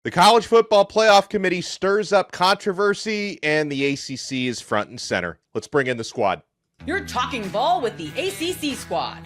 The College Football Playoff Committee stirs up controversy, and the ACC is front and center. Let's bring in the squad. You're talking ball with the ACC Squad.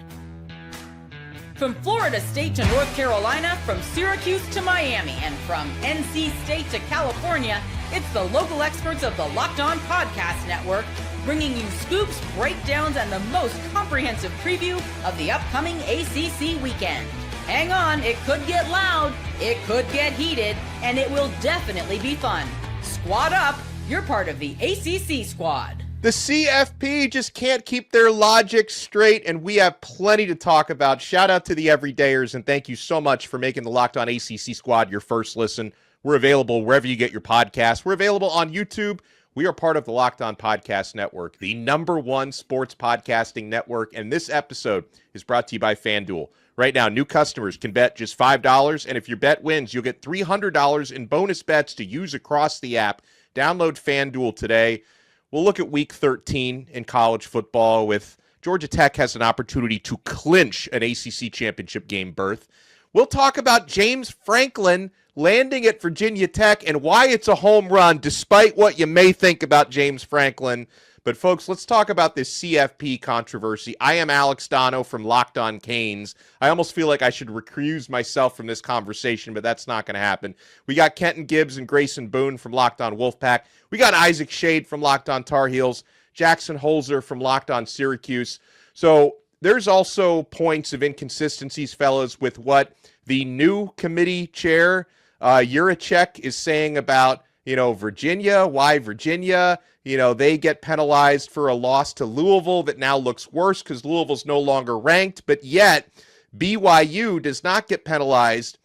From Florida State to North Carolina, from Syracuse to Miami, and from NC State to California, it's the local experts of the Locked On Podcast Network, bringing you scoops, breakdowns, and the most comprehensive preview of the upcoming ACC weekend. Hang on, it could get loud, it could get heated, and it will definitely be fun. Squad up, you're part of the ACC Squad. The CFP just can't keep their logic straight, and we have plenty to talk about. Shout out to the everydayers, and thank you so much for making the Locked On ACC Squad your first listen. We're available wherever you get your podcasts. We're available on YouTube. We are part of the Locked On Podcast Network, the #1 sports podcasting network, and this episode is brought to you by FanDuel. Right now, new customers can bet just $5, and if your bet wins, you'll get $300 in bonus bets to use across the app. Download FanDuel today. We'll look at Week 13 in college football with Georgia Tech has an opportunity to clinch an ACC Championship Game berth. We'll talk about James Franklin landing at Virginia Tech and why it's a home run, despite what you may think about James Franklin. But, folks, let's talk about this CFP controversy. I am Alex Dono from Locked On Canes. I almost feel like I should recuse myself from this conversation, but that's not going to happen. We got Kenton Gibbs and Grayson Boone from Locked On Wolfpack. We got Isaac Shade from Locked On Tar Heels. Jackson Holzer from Locked On Syracuse. So there's also points of inconsistencies, fellas, with what the new committee chair, Yurachek, is saying about, Virginia. Why Virginia? They get penalized for a loss to Louisville that now looks worse because Louisville's no longer ranked, but yet BYU does not get penalized,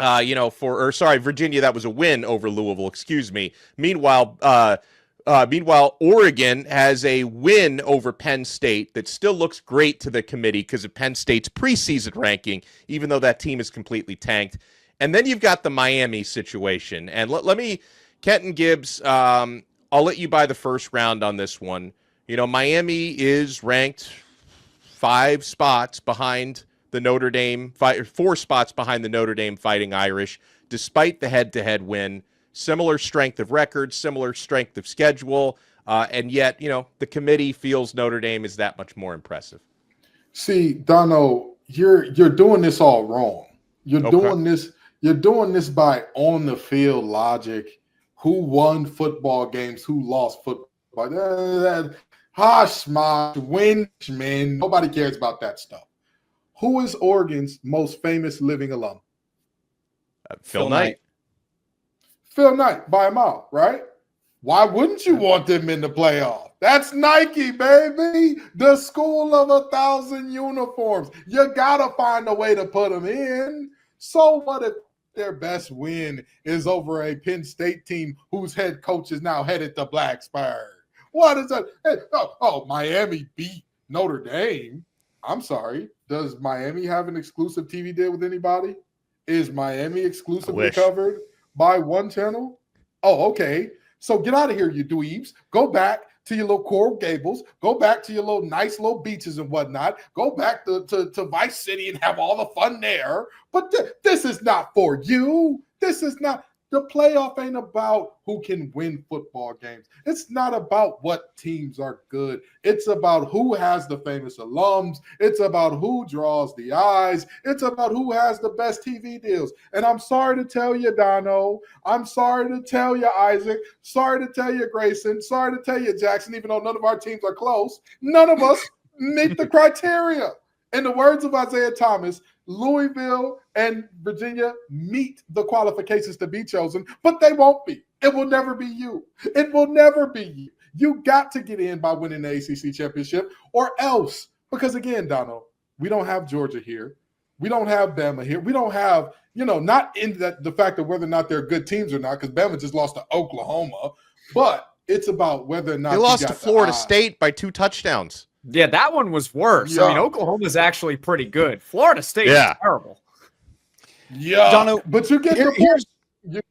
Virginia, that was a win over Louisville, excuse me. Meanwhile, Oregon has a win over Penn State that still looks great to the committee because of Penn State's preseason ranking, even though that team is completely tanked. And then you've got the Miami situation. And let me, Kenton Gibbs, I'll let you buy the first round on this one. Miami is ranked 5 spots behind the Notre Dame, 4 spots behind the Notre Dame Fighting Irish, despite the head-to-head win. Similar strength of record, similar strength of schedule, and yet, the committee feels Notre Dame is that much more impressive. See, Dono, you're doing this all wrong. You're doing this by on-the-field logic. Who won football games? Who lost football? Hush, winch, man. Nobody cares about that stuff. Who is Oregon's most famous living alum? Phil Knight. Phil Knight by a mile, right? Why wouldn't you want them in the playoff? That's Nike, baby. The school of 1,000 uniforms. You got to find a way to put them in. So what if their best win is over a Penn State team whose head coach is now headed to Blacksburg? What is that? Hey, Miami beat Notre Dame. I'm sorry. Does Miami have an exclusive TV deal with anybody? Is Miami exclusively covered by one channel? Oh, okay. So get out of here, you dweebs. Go back to your little Coral Gables. Go back to your little nice little beaches and whatnot. Go back to Vice City and have all the fun there. But this is not for you. This is not. The playoff ain't about who can win football games. It's not about what teams are good. It's about who has the famous alums. It's about who draws the eyes. It's about who has the best TV deals. And I'm sorry to tell you, Dono. I'm sorry to tell you, Isaac. Sorry to tell you, Grayson. Sorry to tell you, Jackson, even though none of our teams are close. None of us meet the criteria. In the words of Isaiah Thomas, Louisville and Virginia meet the qualifications to be chosen, but they won't be. It will never be you. It will never be you. You got to get in by winning the ACC championship or else. Because again, Donald, we don't have Georgia here. We don't have Bama here. We don't have, not in the fact of whether or not they're good teams or not, because Bama just lost to Oklahoma, but it's about whether or not they lost to Florida State by 2 touchdowns. Yeah, that one was worse. Yeah. I mean, Oklahoma's actually pretty good. Florida State is terrible. Yeah, Dono, but you get the point.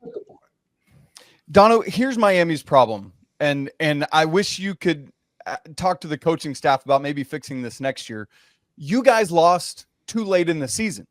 Dono, here's Miami's problem, and I wish you could talk to the coaching staff about maybe fixing this next year. You guys lost too late in the season.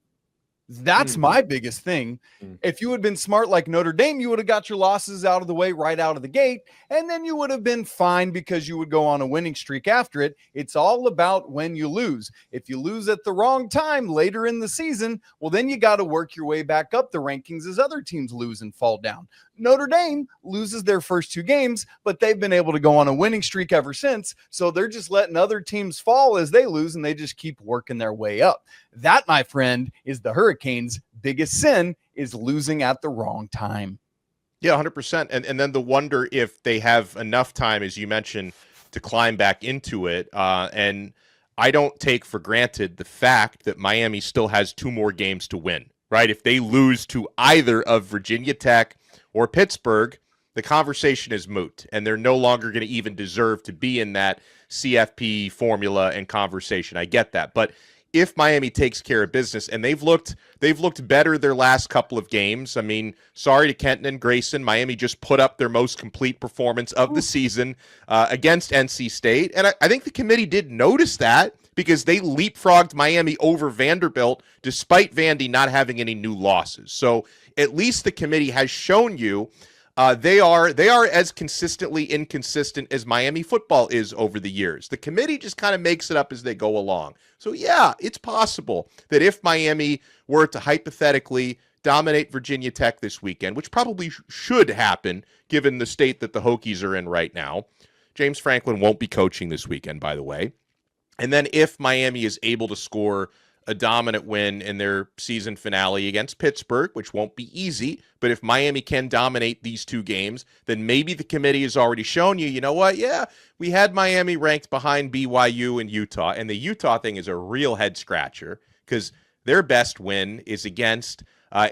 That's my biggest thing. If you had been smart like Notre Dame, you would have got your losses out of the way right out of the gate, and then you would have been fine because you would go on a winning streak after it. It's all about when you lose. If you lose at the wrong time later in the season, well, then you got to work your way back up the rankings as other teams lose and fall down. Notre Dame loses their first 2 games, but they've been able to go on a winning streak ever since. So they're just letting other teams fall as they lose, and they just keep working their way up. That, my friend, is the Hurricanes' biggest sin, is losing at the wrong time. Yeah, 100%. And then the wonder if they have enough time, as you mentioned, to climb back into it. And I don't take for granted the fact that Miami still has 2 more games to win, right? If they lose to either of Virginia Tech or Pittsburgh, the conversation is moot, and they're no longer going to even deserve to be in that CFP formula and conversation. I get that. But if Miami takes care of business, and they've looked better their last couple of games. I mean, sorry to Kenton and Grayson. Miami just put up their most complete performance of the season against NC State. And I think the committee did notice that because they leapfrogged Miami over Vanderbilt despite Vandy not having any new losses. So at least the committee has shown you they are as consistently inconsistent as Miami football is over the years. The committee just kind of makes it up as they go along. So yeah, it's possible that if Miami were to hypothetically dominate Virginia Tech this weekend, which probably should happen given the state that the Hokies are in right now. James Franklin won't be coaching this weekend, by the way. And then if Miami is able to score a dominant win in their season finale against Pittsburgh, which won't be easy, but if Miami can dominate these 2 games, then maybe the committee has already shown you know what? Yeah, we had Miami ranked behind BYU and Utah, and the Utah thing is a real head scratcher because their best win is against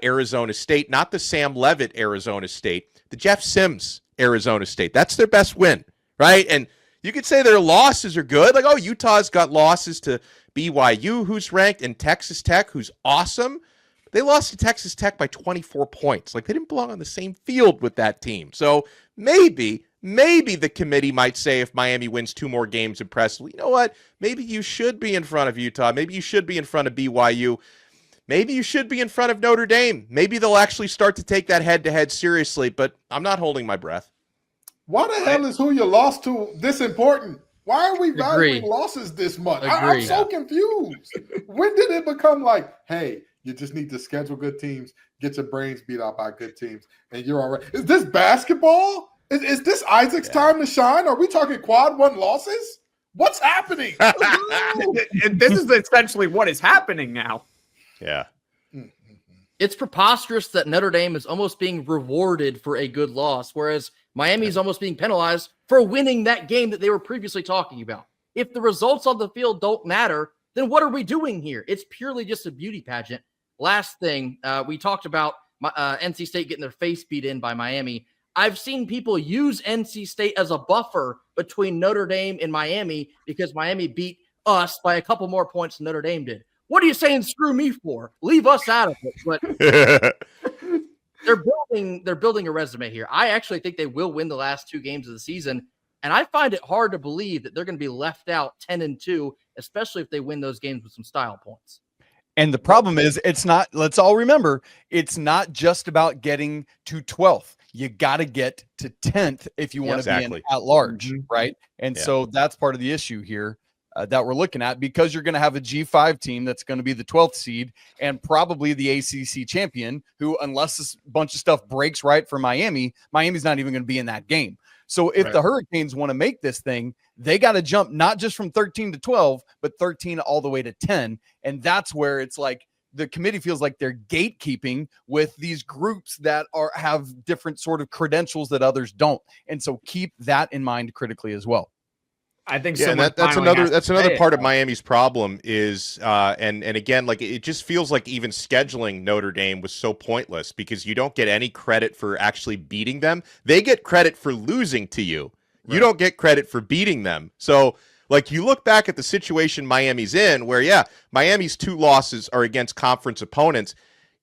Arizona State, not the Sam Leavitt Arizona State, the Jeff Sims Arizona State. That's their best win, right? And you could say their losses are good. Like, oh, Utah's got losses to BYU, who's ranked, and Texas Tech, who's awesome. They lost to Texas Tech by 24 points. Like, they didn't belong on the same field with that team. So maybe the committee might say if Miami wins 2 more games impressively, you know what? Maybe you should be in front of Utah. Maybe you should be in front of BYU. Maybe you should be in front of Notre Dame. Maybe they'll actually start to take that head-to-head seriously, but I'm not holding my breath. Why the hell is who you lost to this important? Why are we valuing losses this much? I'm so confused. When did it become like, hey, you just need to schedule good teams, get your brains beat out by good teams, and you're all right? Is this basketball? Is this Isaac's time to shine? Are we talking quad 1 losses? What's happening? This is essentially what is happening now. Yeah. It's preposterous that Notre Dame is almost being rewarded for a good loss, whereas Miami is almost being penalized for winning that game that they were previously talking about. If the results on the field don't matter, then what are we doing here? It's purely just a beauty pageant. Last thing, we talked about NC State getting their face beat in by Miami. I've seen people use NC State as a buffer between Notre Dame and Miami because Miami beat us by a couple more points than Notre Dame did. What are you saying screw me for? Leave us out of it. But they're building a resume here. I actually think they will win the last 2 games of the season, and I find it hard to believe that they're going to be left out 10-2, especially if they win those games with some style points. And the problem is, it's not, let's all remember, it's not just about getting to 12th. You got to get to 10th if you want to be in at large, right? And so that's part of the issue here that we're looking at, because you're going to have a G5 team that's going to be the 12th seed and probably the ACC champion, who, unless this bunch of stuff breaks right for Miami's not even going to be in that game. So if the Hurricanes want to make this thing, they got to jump not just from 13 to 12, but 13 all the way to 10. And that's where it's like the committee feels like they're gatekeeping with these groups that have different sort of credentials that others don't. And so keep that in mind critically as well. I think that's another part of Miami's problem is and again, like, it just feels like even scheduling Notre Dame was so pointless because you don't get any credit for actually beating them. They get credit for losing to you. Right. You don't get credit for beating them. So, like, you look back at the situation Miami's in where, Miami's 2 losses are against conference opponents.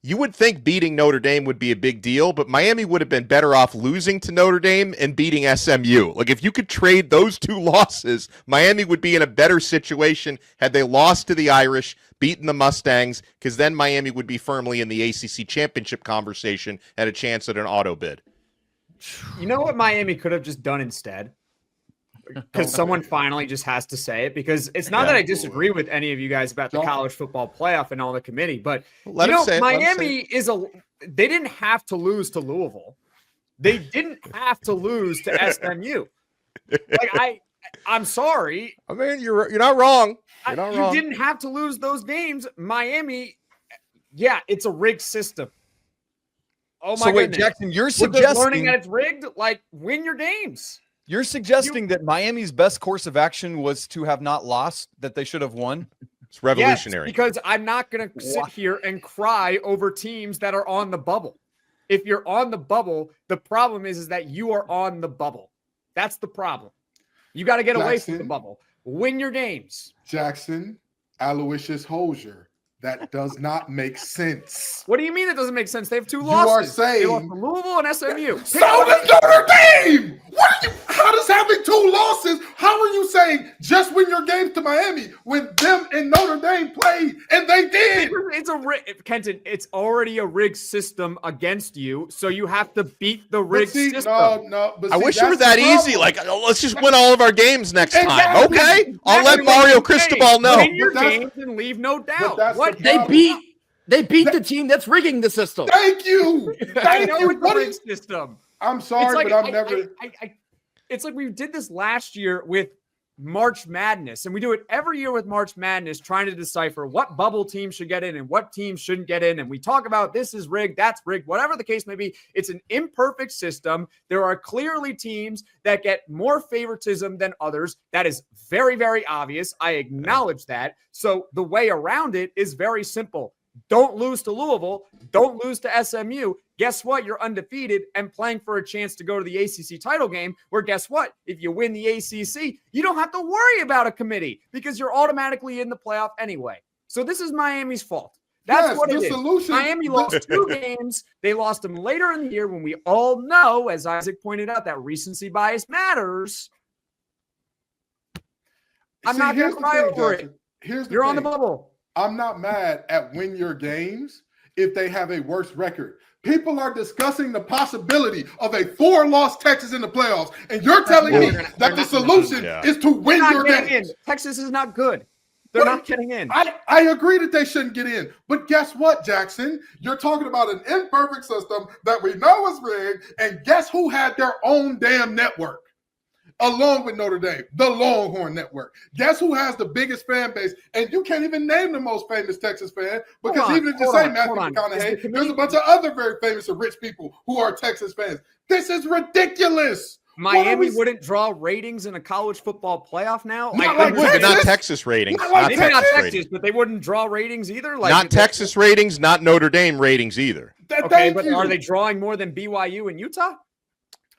You would think beating Notre Dame would be a big deal, but Miami would have been better off losing to Notre Dame and beating SMU. Like, if you could trade those 2 losses, Miami would be in a better situation had they lost to the Irish, beaten the Mustangs, because then Miami would be firmly in the ACC championship conversation and a chance at an auto bid. You know what Miami could have just done instead? Because someone finally just has to say it, because it's not that I disagree with any of you guys about the college football playoff and all the committee, but Miami they didn't have to lose to Louisville. They didn't have to lose to SMU. I'm sorry. I mean, you're not wrong. You didn't have to lose those games. Miami, yeah, it's a rigged system. Oh my goodness. Jackson, you're suggesting learning that it's rigged, win your games. You're suggesting that Miami's best course of action was to have not lost, that they should have won? It's revolutionary. Yes, because I'm not going to sit here and cry over teams that are on the bubble. If you're on the bubble, the problem is that you are on the bubble. That's the problem. You got to get away from the bubble. Win your games. Jackson, Aloysius Hosier. That does not make sense. What do you mean it doesn't make sense? They have 2 losses. You are saying they lost to Louisville and SMU. So does Notre Dame. How does having 2 losses? How are you saying just win your games to Miami when them and Notre Dame played and they did? Kenton, it's already a rigged system against you, so you have to beat the rigged system. I wish it were that easy. Let's just win all of our games next time. Okay, I'll let Mario Cristobal know. Win your games and leave no doubt. What they beat the team that's rigging the system. Thank you. Thank you. The rigged system. I'm sorry, but I've never. It's like we did this last year with March Madness, and we do it every year with March Madness, trying to decipher what bubble teams should get in and what teams shouldn't get in. And we talk about this is rigged, that's rigged, whatever the case may be. It's an imperfect system. There are clearly teams that get more favoritism than others. That is very, very obvious. I acknowledge that. So the way around it is very simple. Don't lose to Louisville. Don't lose to SMU. Guess what? You're undefeated and playing for a chance to go to the ACC title game, where guess what? If you win the ACC, you don't have to worry about a committee because you're automatically in the playoff anyway. So this is Miami's fault. That's what it is. Solution. Miami lost 2 games. They lost them later in the year when we all know, as Isaac pointed out, that recency bias matters. I'm not going to cry over it. You're on the bubble. I'm not mad at win your games if they have a worse record. People are discussing the possibility of a 4-loss Texas in the playoffs, and you're telling me that the solution is to win your games. Texas is not good. They're not getting in. I agree that they shouldn't get in. But guess what, Jackson? You're talking about an imperfect system that we know is rigged, and guess who had their own damn network? Along with Notre Dame, the Longhorn Network. Guess who has the biggest fan base? And you can't even name the most famous Texas fan, because even if you say Matthew McConaughey, there's a bunch of other very famous and rich people who are Texas fans. This is ridiculous. Miami wouldn't draw ratings in a college football playoff now. Not Texas ratings. Maybe not Texas, but they wouldn't draw ratings either. Not Texas ratings, not Notre Dame ratings either. Okay, but are they drawing more than BYU and Utah?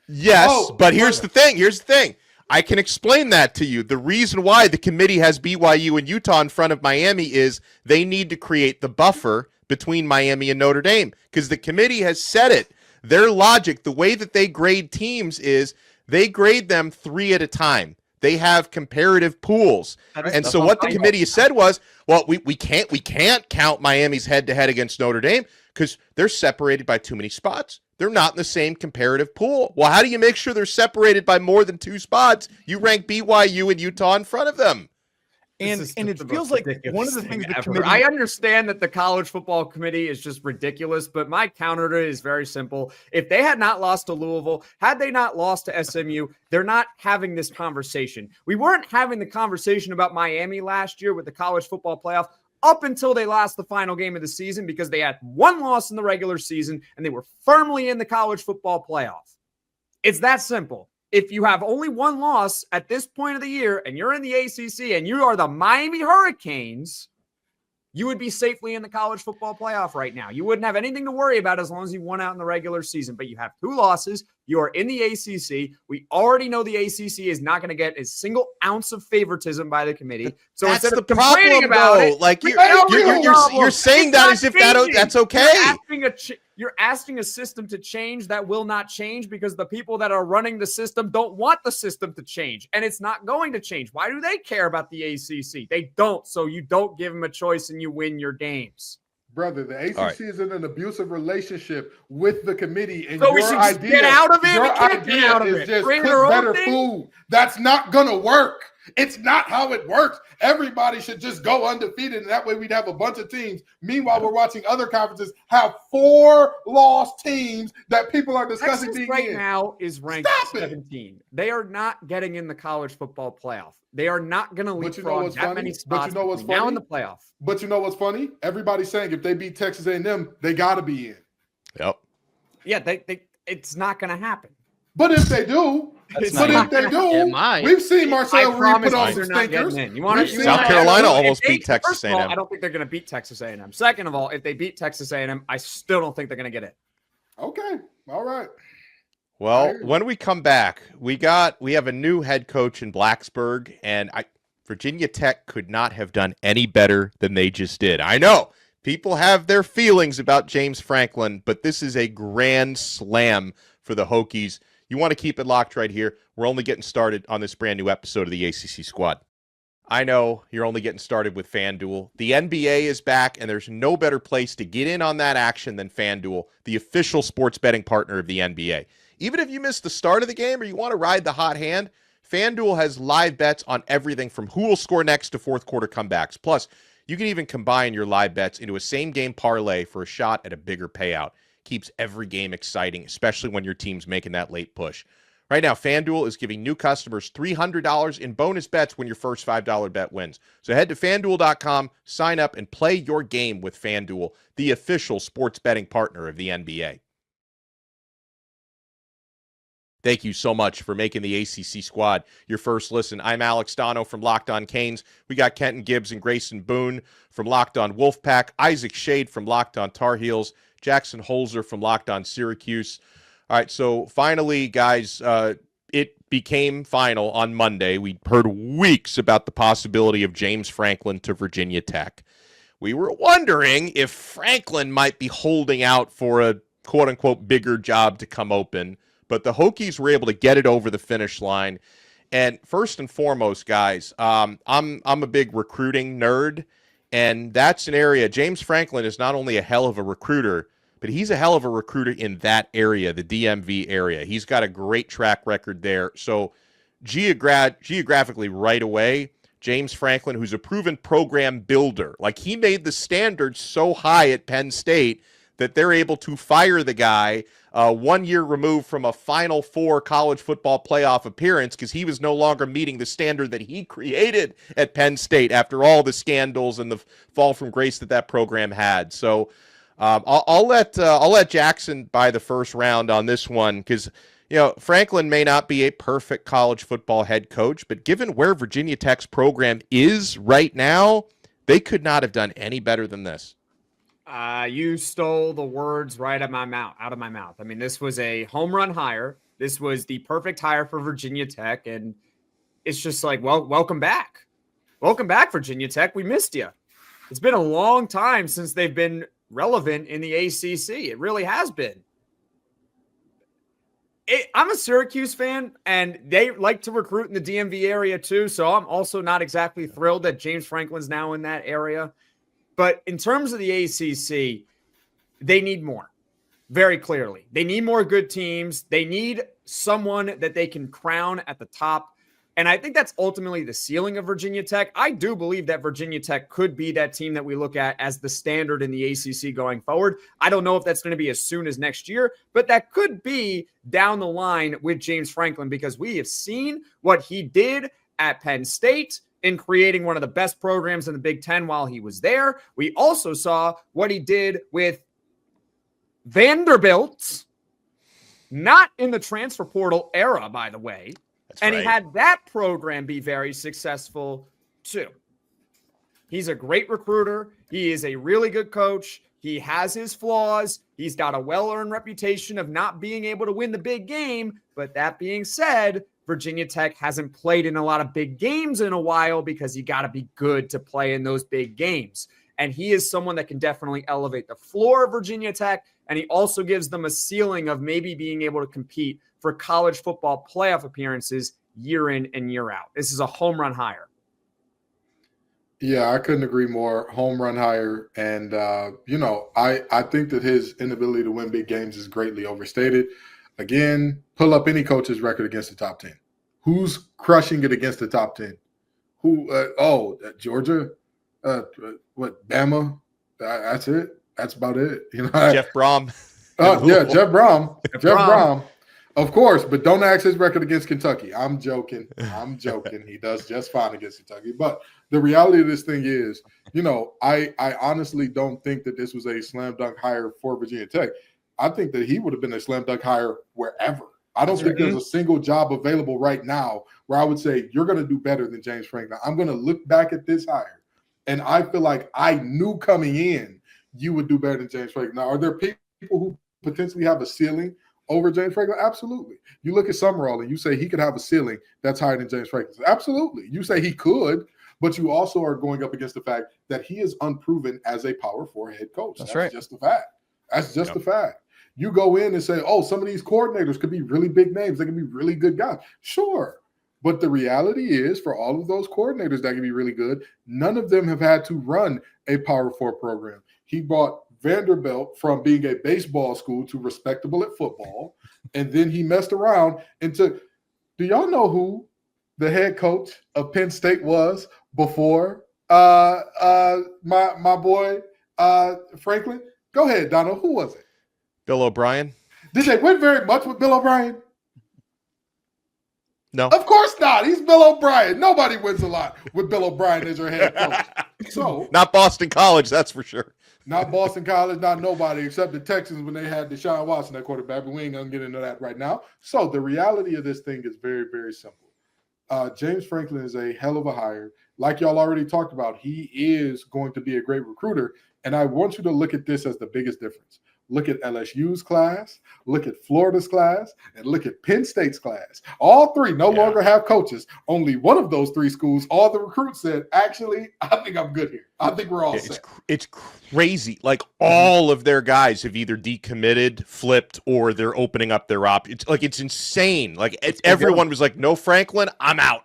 Yes, but here's the thing. I can explain that to you. The reason why the committee has BYU and Utah in front of Miami is they need to create the buffer between Miami and Notre Dame, because the committee has said it. Their logic, the way that they grade teams is they grade them 3 at a time. They have comparative pools. And so what the committee said was, well, we can't count Miami's head-to-head against Notre Dame because they're separated by too many spots. They're not in the same comparative pool. Well, how do you make sure they're separated by more than 2 spots? You rank BYU and Utah in front of them. And it feels like one of the things the committee... I understand that the college football committee is just ridiculous, but my counter to it is very simple. If they had not lost to Louisville, had they not lost to SMU, they're not having this conversation. We weren't having the conversation about Miami last year with the college football playoff up until they lost the final game of the season, because they had 1 loss in the regular season and they were firmly in the college football playoff. It's that simple. If you have only 1 loss at this point of the year and you're in the ACC and you are the Miami Hurricanes, you would be safely in the college football playoff right now. You wouldn't have anything to worry about as long as you won out in the regular season. But you have 2 losses, You are in the ACC. We already know the ACC is not going to get a single ounce of favoritism by the committee. So that's instead the of complaining problem, about though. it, Like you're saying that as if that's okay. You're asking a system to change that will not change because the people that are running the system don't want the system to change, and it's not going to change. Why do they care about the ACC? They don't. So you don't give them a choice and you win your games. Brother, the ACC is in an abusive relationship with the committee, and so we should just get out of it. Your idea is just cook better food. That's not gonna work. It's not how it works. Everybody should just go undefeated, and that way we'd have a bunch of teams. Meanwhile, we're watching other conferences have 4 lost teams that people are discussing Texas being right in. now is ranked 17. They are not getting in the college football playoff. They are not going to leapfrog that many spots now in the playoff. But you know what's funny? Everybody's saying if they beat Texas A&M, they got to be in. Yep. Yeah, it's not going to happen. But if they do, we've seen Marcel Reed put on some stinkers. South Carolina almost beat Texas A&M. I don't think they're going to beat Texas A&M. Second of all, if they beat Texas A&M, I still don't think they're going to get it. Okay. All right. Well, when we come back, we have a new head coach in Blacksburg, and Virginia Tech could not have done any better than they just did. I know people have their feelings about James Franklin, but this is a grand slam for the Hokies. You want to keep it locked right here. We're only getting started on this brand new episode of the ACC Squad. I know you're only getting started with FanDuel. The NBA is back, and there's no better place to get in on that action than FanDuel, the official sports betting partner of the NBA. Even if you missed the start of the game or you want to ride the hot hand, FanDuel has live bets on everything from who will score next to fourth quarter comebacks. Plus, you can even combine your live bets into a same-game parlay for a shot at a bigger payout. Keeps every game exciting, especially when your team's making that late push. Right now, FanDuel is giving new customers $300 in bonus bets when your first $5 bet wins. So head to FanDuel.com, sign up, and play your game with FanDuel, the official sports betting partner of the NBA. Thank you so much for making the ACC Squad your first listen. I'm Alex Dono from Locked On Canes. We got Kenton Gibbs and Grayson Boone from Locked On Wolfpack, Isaac Shade from Locked On Tar Heels, Jackson Holzer from Locked On Syracuse. All right, so finally, guys, it became final on Monday. We heard weeks about the possibility of James Franklin to Virginia Tech. We were wondering if Franklin might be holding out for a quote-unquote bigger job to come open, but the Hokies were able to get it over the finish line. And first and foremost, guys, I'm a big recruiting nerd, and that's an area. James Franklin is not only a hell of a recruiter, but he's a hell of a recruiter in that area, the DMV area. He's got a great track record there. So geographically right away, James Franklin, who's a proven program builder, like he made the standards so high at Penn State that they're able to fire the guy 1 year removed from a Final Four college football playoff appearance because he was no longer meeting the standard that he created at Penn State after all the scandals and the fall from grace that program had. So I'll let Jackson buy the first round on this one because, you know, Franklin may not be a perfect college football head coach, but given where Virginia Tech's program is right now, they could not have done any better than this. You stole the words right out of my mouth. I mean, this was a home run hire. This was the perfect hire for Virginia Tech, and it's just like, well, welcome back. Welcome back, Virginia Tech. We missed you. It's been a long time since they've been relevant in the ACC. It really has been. I'm a Syracuse fan, and they like to recruit in the DMV area too, so I'm also not exactly thrilled that James Franklin's now in that area. But in terms of the ACC, they need more, very clearly. They need more good teams. They need someone that they can crown at the top. And I think that's ultimately the ceiling of Virginia Tech. I do believe that Virginia Tech could be that team that we look at as the standard in the ACC going forward. I don't know if that's going to be as soon as next year, but that could be down the line with James Franklin because we have seen what he did at Penn State in creating one of the best programs in the Big Ten while he was there. We also saw what he did with Vanderbilt, not in the transfer portal era, by the way. That's and right. He had that program be very successful too. He's a great recruiter. He is a really good coach. He has his flaws. He's got a well-earned reputation of not being able to win the big game. But that being said, Virginia Tech hasn't played in a lot of big games in a while because you got to be good to play in those big games. And he is someone that can definitely elevate the floor of Virginia Tech. And he also gives them a ceiling of maybe being able to compete for college football playoff appearances year in and year out. This is a home run hire. Yeah, I couldn't agree more. Home run hire. And, I think that his inability to win big games is greatly overstated. Again, pull up any coach's record against the top 10. Who's crushing it against the top 10? Georgia? Bama? That's it. That's about it. Jeff Brom. Jeff Brom. Jeff Brom. Of course, but don't ask his record against Kentucky. I'm joking. He does just fine against Kentucky. But the reality of this thing is, I honestly don't think that this was a slam dunk hire for Virginia Tech. I think that he would have been a slam dunk hire wherever. I don't think there's a single job available right now where I would say you're going to do better than James Franklin. I'm going to look back at this hire, and I feel like I knew coming in you would do better than James Franklin. Now, are there people who potentially have a ceiling over James Franklin? Absolutely. You look at Summerall and you say he could have a ceiling that's higher than James Franklin. Absolutely. You say he could, but you also are going up against the fact that he is unproven as a Power 4 head coach. That's right. Just a fact. That's just a fact. You go in and say, some of these coordinators could be really big names. They can be really good guys. Sure. But the reality is, for all of those coordinators that can be really good, none of them have had to run a Power 4 program. He brought Vanderbilt from being a baseball school to respectable at football, and then he messed around and took. Do y'all know who the head coach of Penn State was before my boy Franklin? Go ahead, Donald. Who was it? Bill O'Brien. Did they win very much with Bill O'Brien? No. Of course not. He's Bill O'Brien. Nobody wins a lot with Bill O'Brien as your head coach. So not Boston College, that's for sure. Not Boston College, not nobody except the Texans when they had Deshaun Watson at quarterback, but we ain't going to get into that right now. So the reality of this thing is very, very simple. James Franklin is a hell of a hire. Like y'all already talked about, he is going to be a great recruiter, and I want you to look at this as the biggest difference. Look at LSU's class, look at Florida's class, and look at Penn State's class. All three no longer have coaches. Only one of those three schools, all the recruits said, actually, I think I'm good here. I think we're all set. It's crazy. Like all of their guys have either decommitted, flipped, or they're opening up their it's insane. Like everyone was like, no Franklin, I'm out.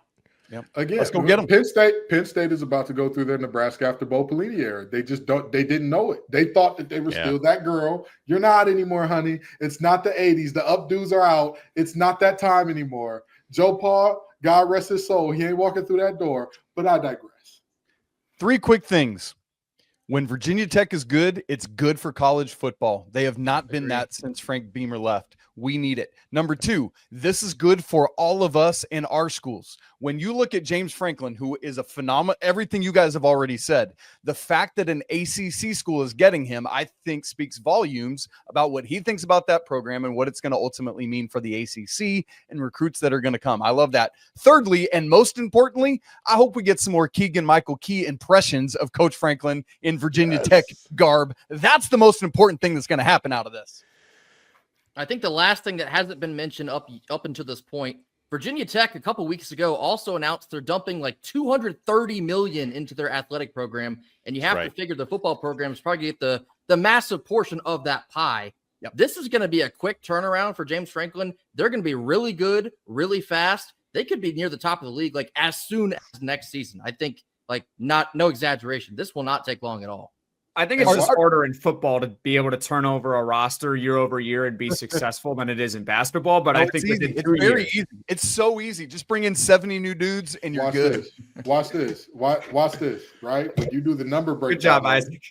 Yep. Again, let's go get them. Penn State is about to go through their Nebraska after Bo Pelini era. They just they didn't know it. They thought that they were still that girl. You're not anymore, honey. It's not the 80s. The updos are out. It's not that time anymore. Joe Paul, God rest his soul. He ain't walking through that door, but I digress. 3 quick things. When Virginia Tech is good, it's good for college football. They have not been that since Frank Beamer left. We need it. Number 2, this is good for all of us in our schools. When you look at James Franklin, who is a phenomenal, everything you guys have already said, the fact that an ACC school is getting him, I think speaks volumes about what he thinks about that program and what it's going to ultimately mean for the ACC and recruits that are going to come. I love that. Thirdly, and most importantly, I hope we get some more Keegan-Michael Key impressions of Coach Franklin in Virginia Tech garb. That's the most important thing that's going to happen out of this. I think the last thing that hasn't been mentioned up until this point, Virginia Tech a couple weeks ago also announced they're dumping like $230 million into their athletic program, and you have to figure the football program is probably get the massive portion of that pie. Yep. This is going to be a quick turnaround for James Franklin. They're going to be really good, really fast. They could be near the top of the league like as soon as next season. I think no exaggeration. This will not take long at all. I think it's just harder in football to be able to turn over a roster year over year and be successful than it is in basketball. But I think it's very easy. It's so easy. Just bring in 70 new dudes and you're good. Watch this. Right? When you do the number breakdown. Good job, Isaac.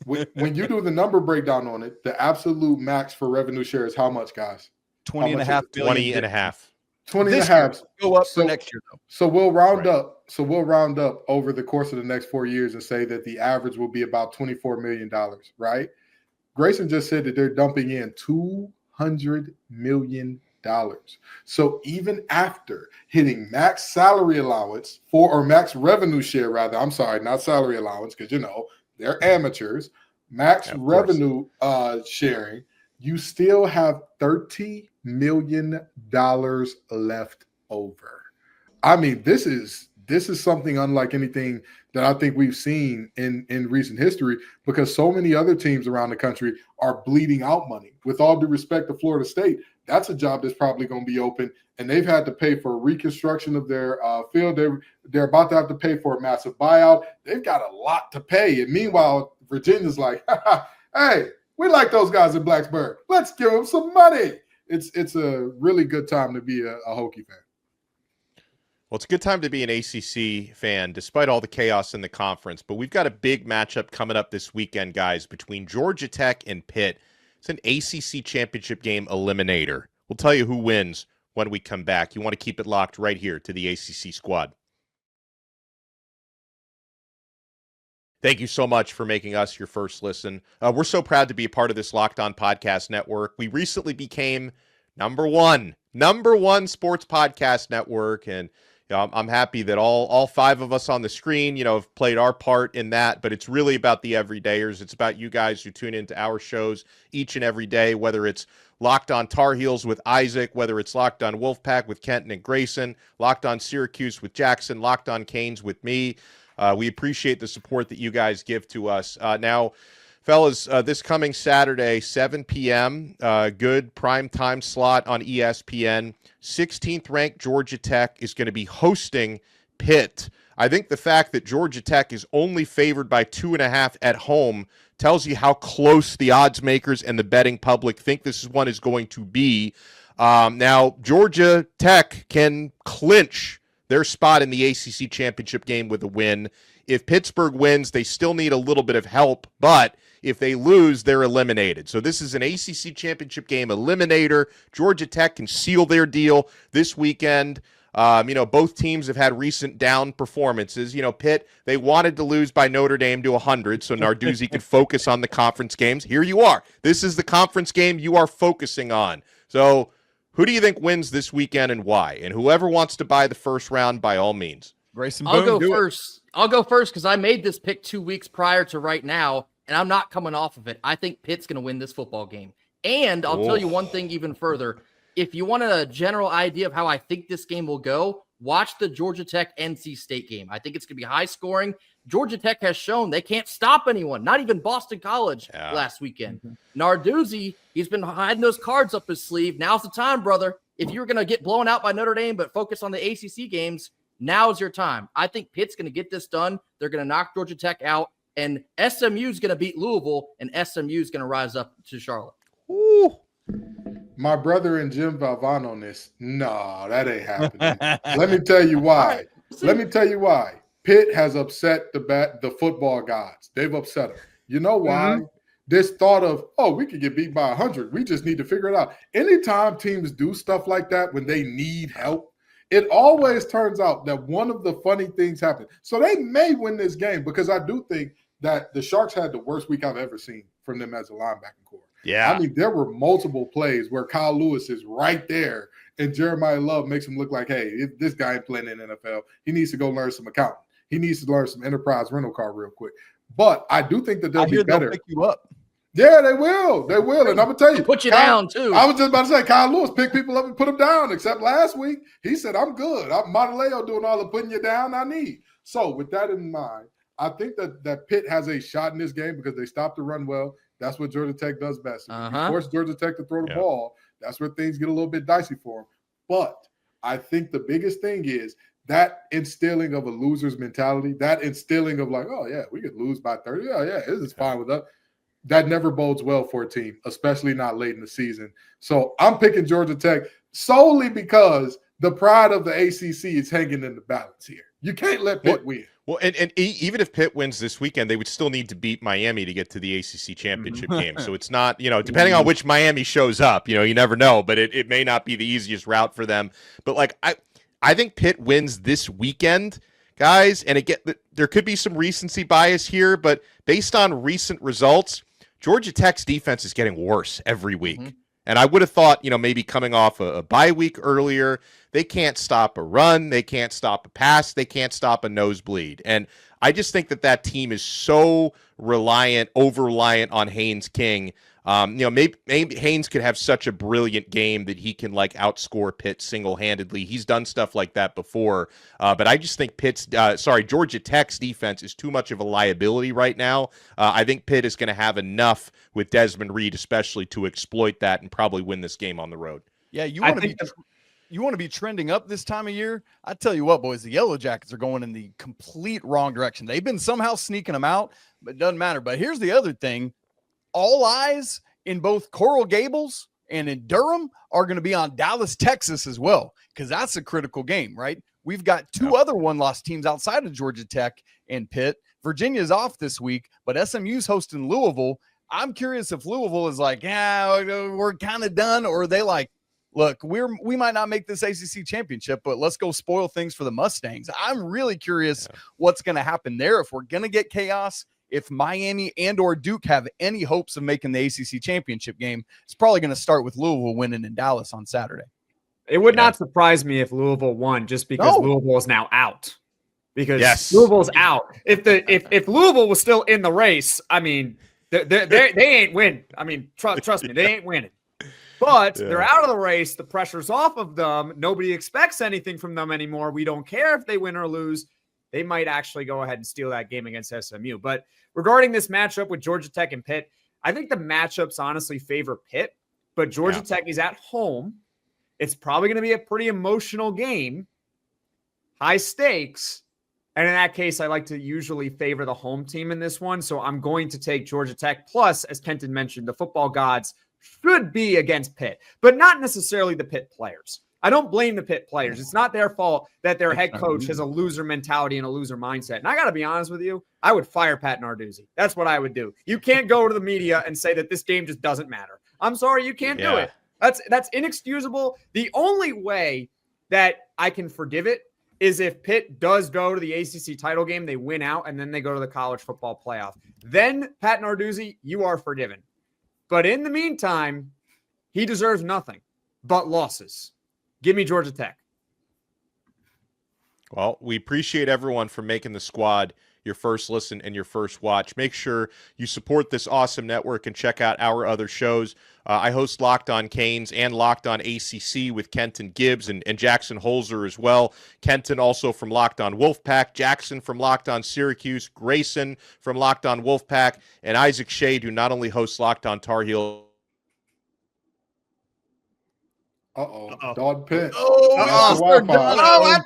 When you do the number breakdown on it, the absolute max for revenue share is how much, guys? 20 and a half billion. 20 and a half. 20 and a half. Go up for next year, though. So we'll round up. So we'll round up over the course of the next 4 years and say that the average will be about $24 million, right? Grayson just said that they're dumping in $200 million. So even after hitting max salary allowance or max revenue share, rather, I'm sorry, not salary allowance, because they're amateurs. max revenue sharing, you still have $30 million left over. I mean, this is something unlike anything that I think we've seen in recent history, because so many other teams around the country are bleeding out money. With all due respect to Florida State, that's a job that's probably going to be open, and they've had to pay for reconstruction of their field. They're about to have to pay for a massive buyout. They've got a lot to pay, and meanwhile, Virginia's like, hey, we like those guys in Blacksburg. Let's give them some money. It's a really good time to be a Hokie fan. Well, it's a good time to be an ACC fan, despite all the chaos in the conference. But we've got a big matchup coming up this weekend, guys, between Georgia Tech and Pitt. It's an ACC Championship Game eliminator. We'll tell you who wins when we come back. You want to keep it locked right here to the ACC Squad. Thank you so much for making us your first listen. We're so proud to be a part of this Locked On Podcast Network. We recently became number one sports podcast network, and I'm happy that all five of us on the screen, have played our part in that, but it's really about the everydayers. It's about you guys who tune into our shows each and every day, whether it's Locked On Tar Heels with Isaac, whether it's Locked On Wolfpack with Kenton and Grayson, Locked On Syracuse with Jackson, Locked On Canes with me. We appreciate the support that you guys give to us. Now, fellas, this coming Saturday, 7 p.m., good prime time slot on ESPN. 16th ranked Georgia Tech is going to be hosting Pitt. I think the fact that Georgia Tech is only favored by 2.5 at home tells you how close the odds makers and the betting public think this one is going to be. Now, Georgia Tech can clinch their spot in the ACC Championship Game with a win. If Pittsburgh wins, they still need a little bit of help, but if they lose, they're eliminated. So this is an ACC Championship Game eliminator. Georgia Tech can seal their deal this weekend. Both teams have had recent down performances. Pitt, they wanted to lose by Notre Dame to 100 so Narduzzi could focus on the conference games. Here you are. This is the conference game you are focusing on. So who do you think wins this weekend and why? And whoever wants to buy the first round, by all means. Grayson, I'll go first. I'll go first because I made this pick 2 weeks prior to right now, and I'm not coming off of it. I think Pitt's going to win this football game. And I'll tell you one thing even further. If you want a general idea of how I think this game will go, watch the Georgia Tech NC State game. I think it's going to be high scoring. Georgia Tech has shown they can't stop anyone, not even Boston College last weekend. Narduzzi, he's been hiding those cards up his sleeve. Now's the time, brother. If you're going to get blown out by Notre Dame but focus on the ACC games, now's your time. I think Pitt's going to get this done. They're going to knock Georgia Tech out, and SMU's going to beat Louisville, and SMU's going to rise up to Charlotte. Ooh. My brother and Jim Valvano on this. No, that ain't happening. Let me tell you why. Let me tell you why. Pitt has upset the football gods. They've upset them. You know why? This thought of, we could get beat by 100. We just need to figure it out. Anytime teams do stuff like that when they need help, it always turns out that one of the funny things happens. So they may win this game because I do think that the Sharks had the worst week I've ever seen from them as a linebacking core. Yeah. I mean, there were multiple plays where Kyle Lewis is right there and Jeremiah Love makes him look like, hey, this guy ain't playing in the NFL. He needs to go learn some accounting. He needs to learn some enterprise rental car real quick. But I do think that they'll be better. They'll pick you up. Yeah, they will. They will. And I'm going to tell you. Put you down, too. I was just about to say, Kyle Lewis picked people up and put them down, except last week. He said, I'm good. I'm Montaleo doing all the putting you down I need. So with that in mind, I think that Pitt has a shot in this game because they stopped the run well. That's what Georgia Tech does best. If you force Georgia Tech to throw the ball, that's where things get a little bit dicey for them. But I think the biggest thing is that instilling of a loser's mentality, that instilling of like, we could lose by 30. This is fine with us. That never bodes well for a team, especially not late in the season. So I'm picking Georgia Tech solely because the pride of the ACC is hanging in the balance here. You can't let Pitt win. Well, and even if Pitt wins this weekend, they would still need to beat Miami to get to the ACC Championship game. So it's not, depending on which Miami shows up, you never know, but it may not be the easiest route for them. But I think Pitt wins this weekend, guys, and there could be some recency bias here, but based on recent results, Georgia Tech's defense is getting worse every week. And I would have thought, maybe coming off a bye week earlier, they can't stop a run, they can't stop a pass, they can't stop a nosebleed. And I just think that team is so over-reliant on Haynes King. Maybe Haynes could have such a brilliant game that he can outscore Pitt single-handedly. He's done stuff like that before, but I just think Georgia Tech's defense is too much of a liability right now. I think Pitt is going to have enough with Desmond Reed, especially, to exploit that and probably win this game on the road. Yeah, you want to be trending up this time of year? I tell you what, boys, the Yellow Jackets are going in the complete wrong direction. They've been somehow sneaking them out, but it doesn't matter. But here's the other thing. All eyes in both Coral Gables and in Durham are going to be on Dallas, Texas as well, because that's a critical game, right? We've got two other one-loss teams outside of Georgia Tech and Pitt. Virginia's off this week, but SMU's hosting Louisville. I'm curious if Louisville is we're kind of done, or are they look, we might not make this ACC championship, but let's go spoil things for the Mustangs. I'm really curious what's going to happen there. If we're going to get chaos, if Miami and or Duke have any hopes of making the ACC championship game, it's probably going to start with Louisville winning in Dallas on Saturday. It would not surprise me if Louisville won, just because Louisville is now out. Because Louisville's out. If Louisville was still in the race, I mean, they ain't win. I mean, trust me, they ain't winning. But they're out of the race. The pressure's off of them. Nobody expects anything from them anymore. We don't care if they win or lose. They might actually go ahead and steal that game against SMU. But regarding this matchup with Georgia Tech and Pitt, I think the matchups honestly favor Pitt. But Georgia Tech is at home. It's probably going to be a pretty emotional game. High stakes. And in that case, I like to usually favor the home team in this one. So I'm going to take Georgia Tech. Plus, as Kenton mentioned, the football gods should be against Pitt, but not necessarily the Pitt players. I don't blame the Pitt players. It's not their fault that their head coach has a loser mentality and a loser mindset. And I got to be honest with you, I would fire Pat Narduzzi. That's what I would do. You can't go to the media and say that this game just doesn't matter. I'm sorry, you can't do it. That's inexcusable. The only way that I can forgive it is if Pitt does go to the ACC title game, they win out, and then they go to the college football playoff. Then, Pat Narduzzi, you are forgiven. But in the meantime, he deserves nothing but losses. Give me Georgia Tech. Well, we appreciate everyone for making the squad your first listen and your first watch. Make sure you support this awesome network and check out our other shows. I host Locked On Canes and Locked On ACC with Kenton Gibbs and Jackson Holzer as well. Kenton also from Locked On Wolfpack, Jackson from Locked On Syracuse, Grayson from Locked On Wolfpack, and Isaac Shade, who not only hosts Locked On Tar Heel. Dog Pitt. At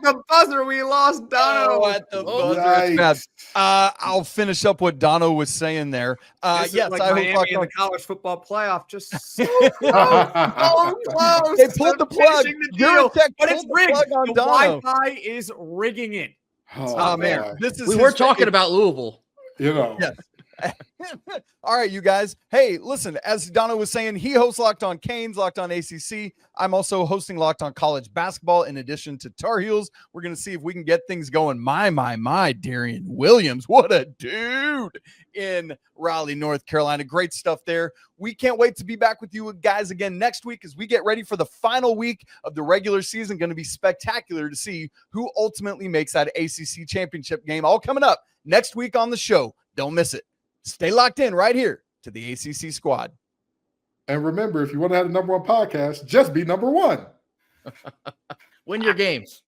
the buzzer, we lost Dono. At the buzzer. I'll finish up what Dono was saying there. Yes, I hope in the college football playoff. Just so close, so close. They pulled the plug. But it's rigged. The Wi-Fi is rigging it. Oh man, we were talking about Louisville. Yes. All right, you guys. Hey, listen, as Dono was saying, he hosts Locked On Canes, Locked On ACC. I'm also hosting Locked On College Basketball in addition to Tar Heels. We're going to see if we can get things going. My, Darian Williams. What a dude in Raleigh, North Carolina. Great stuff there. We can't wait to be back with you guys again next week as we get ready for the final week of the regular season. Going to be spectacular to see who ultimately makes that ACC championship game. All coming up next week on the show. Don't miss it. Stay locked in right here to the ACC Squad. And remember, if you want to have the #1 podcast, just be #1. Win your games.